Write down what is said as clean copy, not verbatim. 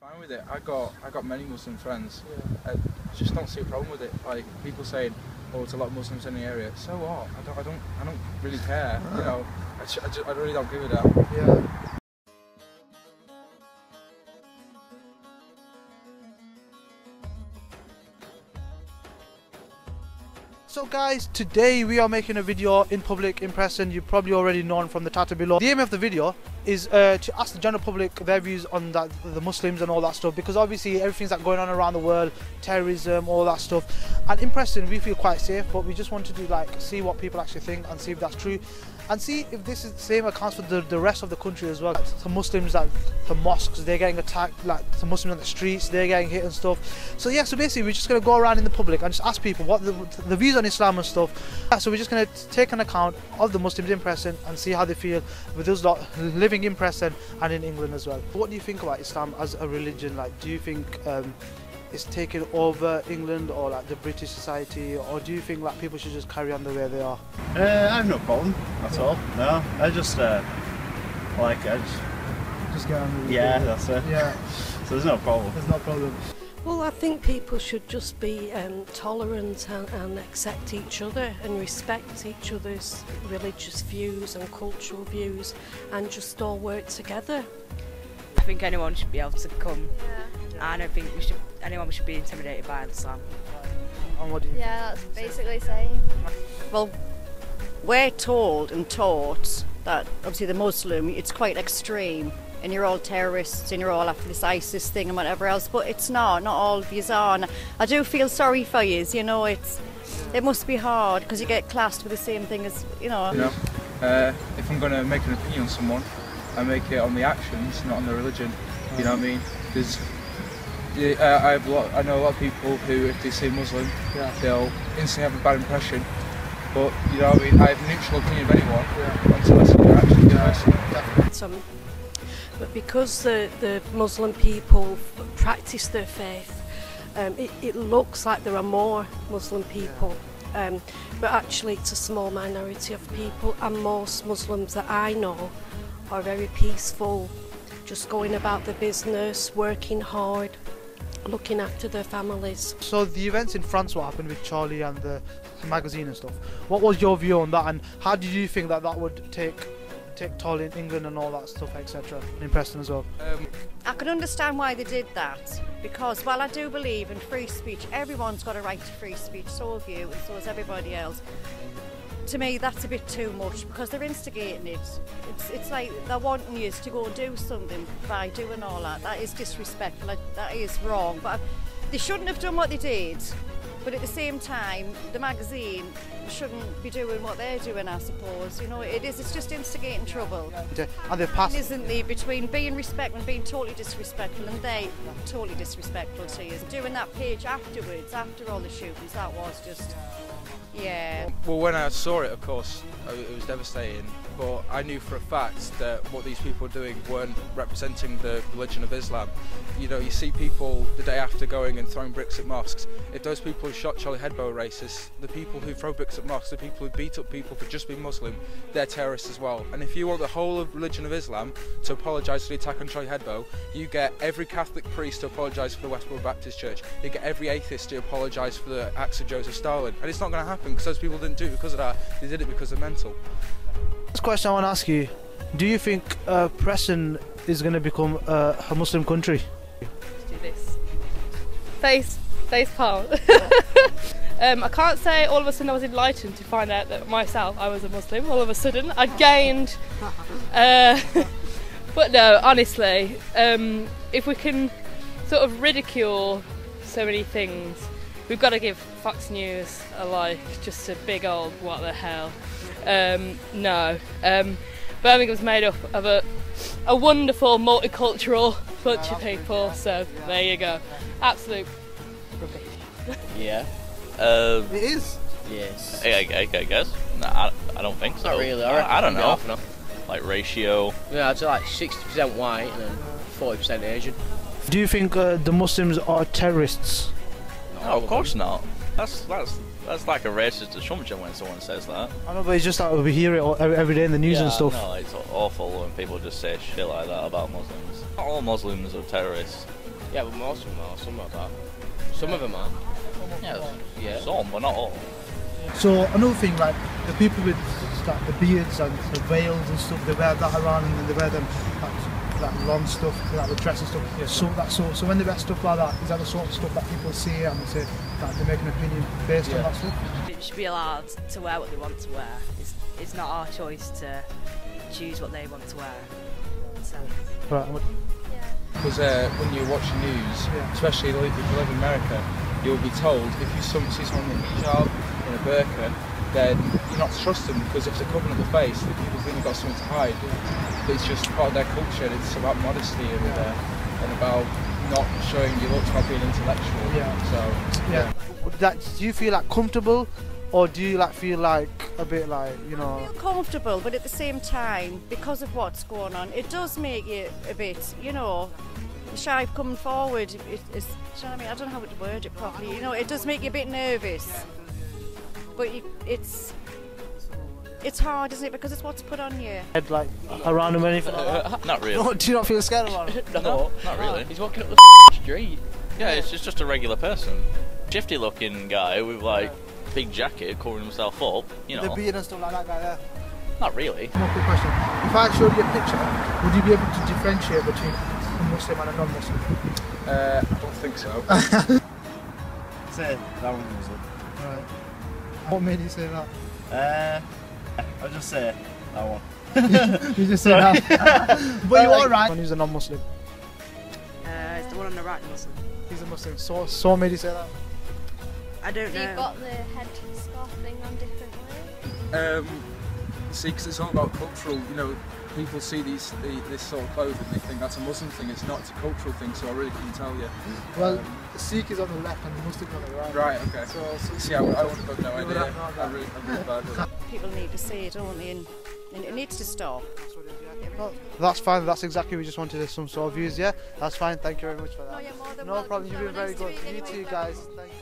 Fine with it. I got many Muslim friends. I just don't see a problem with it. Like people saying, "Oh, it's a lot of Muslims in the area." So what? I don't really care. You know, I really don't give a damn. Yeah. So guys, today we are making a video in public in Preston. You've probably already known from the title below. The aim of the video is to ask the general public their views on that, the Muslims and all that stuff, because obviously everything's like going on around the world, terrorism, all that stuff. And in Preston we feel quite safe, but we just wanted to like see what people actually think and see if that's true, and see if this is the same accounts for the rest of the country as well. Some Muslims, like the mosques, they're getting attacked, like some Muslims on the streets, they're getting hit and stuff. So yeah, so basically we're just going to go around in the public and just ask people what the views on Islam and stuff. So we're just going to take an account of the Muslims in Preston and see how they feel with us lot living in Preston and in England as well. What do you think about Islam as a religion? Like, do you think it's taken over England or like the British society, or do you think like people should just carry on the way they are? I have no problem at all. No, I just like it. Just get on with it. Yeah, that's it. Yeah. So there's no problem. There's no problem. Well, I think people should just be tolerant and accept each other and respect each other's religious views and cultural views, and just all work together. I think anyone should be able to come. I don't think anyone should be intimidated by Islam. And what do you Yeah, that's basically saying. Well, we're told and taught that obviously the Muslim, it's quite extreme and you're all terrorists and you're all after this ISIS thing and whatever else, but it's not all of yous are. And I do feel sorry for yous, you know, it must be hard because you get classed with the same thing as, you know. If I'm going to make an opinion on someone, I make it on the actions, not on the religion. You know what I mean? Because I know a lot of people who, if they see a Muslim, they'll instantly have a bad impression. But you know what I mean? I have a neutral opinion of anyone until I see their actions. But because the Muslim people practice their faith, it looks like there are more Muslim people, but actually it's a small minority of people, and most Muslims that I know are very peaceful, just going about their business, working hard, looking after their families. So the events in France, what happened with Charlie and the magazine and stuff, what was your view on that, and how did you think that would take toll in England and all that stuff, etc., in Preston as well? I can understand why they did that, because while I do believe in free speech, everyone's got a right to free speech, so have you and so has everybody else. To me, that's a bit too much, because they're instigating it. It's like they're wanting you to go and do something by doing all that. That is disrespectful, that is wrong. But they shouldn't have done what they did. But at the same time, the magazine shouldn't be doing what they're doing, I suppose. You know, it's just instigating trouble. And they passed, isn't there, between being respectful and being totally disrespectful, and they totally disrespectful to you. Doing that page afterwards, after all the shootings, that was just... Yeah. Well, when I saw it, of course, it was devastating, but I knew for a fact that what these people were doing weren't representing the religion of Islam. You know, you see people the day after going and throwing bricks at mosques. If those people who shot Charlie Hebdo are racist, the people who throw bricks at mosques, the people who beat up people for just being Muslim, they're terrorists as well. And if you want the whole of religion of Islam to apologise for the attack on Charlie Hebdo, you get every Catholic priest to apologise for the Westboro Baptist Church. You get every atheist to apologise for the acts of Joseph Stalin. And it's not going to happen, because those people didn't do it because of that, they did it because they're mental. This question I want to ask you, do you think Preston is going to become a Muslim country? Let's do this. Face palm. I can't say all of a sudden I was enlightened to find out that myself I was a Muslim. All of a sudden I gained, but no, honestly, if we can sort of ridicule so many things, we've got to give Fox News just a big old what the hell. No. Birmingham's made up of a wonderful multicultural bunch of people, so there you go. Absolute rubbish. Yeah. It is? Yes. I guess. No, I don't think so. Not really. I don't know. Like ratio. Yeah, I'd say like 60% white and then 40% Asian. Do you think the Muslims are terrorists? No, of course not. That's That's like a racist assumption when someone says that. I know, but it's just that we hear it every day in the news and stuff. No, it's awful when people just say shit like that about Muslims. Not all Muslims are terrorists. Yeah, but most of them are. Some are that. Some of them are. Yeah, some, but not all. So another thing, like the people with like, the beards and the veils and stuff, they wear that around and then they wear them like long stuff, like the dress and stuff. Yeah, so when they wear stuff like that, is that the sort of stuff that people see and they say that they make an opinion based on that stuff? They should be allowed to wear what they want to wear. It's not our choice to choose what they want to wear. So. Right. Because when you watch news, especially if you live in America, you'll be told if you see someone in a hijab, in a burqa, then you're not to trust them because if they're covering up the face, the people think they've got something to hide. But it's just part of their culture. It's about modesty and about not showing your looks, about being intellectual. Do you feel like comfortable, or do you like feel like a bit like, you know? I feel comfortable, but at the same time, because of what's going on, it does make you a bit, you know, shy coming forward. Do you know what I mean? I don't know how to word it properly. You know, it does make you a bit nervous. But it's hard, isn't it? Because it's what's put on you. Like around him or anything like that? Not really. No, do you not feel scared around him? No, not really. He's walking up the street. Yeah, it's just a regular person. Shifty looking guy with like big jacket covering himself up, you know. The beard and stuff like that guy there? Not really. One quick question. If I showed you a picture, would you be able to differentiate between a Muslim and a non-Muslim? I don't think so. Say that one Muslim. Right. What made you say that? I'll just say that one. You just say that. But you are right. He's a non-Muslim. It's the one on the right, Muslim. He's a Muslim. So made you say that? I don't know. You've got the head scarf thing on differently. See, because it's all about cultural, you know, people see this sort of clothing, they think that's a Muslim thing. It's not, it's a cultural thing, so I really couldn't tell you. Well, the Sikh is on the left and the Muslim on the right. Right, okay. So see, I would have no idea. I'm really bad with that. People need to see it, don't they? And it needs to stop. Well, that's fine. That's exactly. We just wanted some sort of views. Yeah, that's fine. Thank you very much for that. No, you're more than no welcome. problem. You've been very Nice to good. meet You too, anyway. guys. Thank you.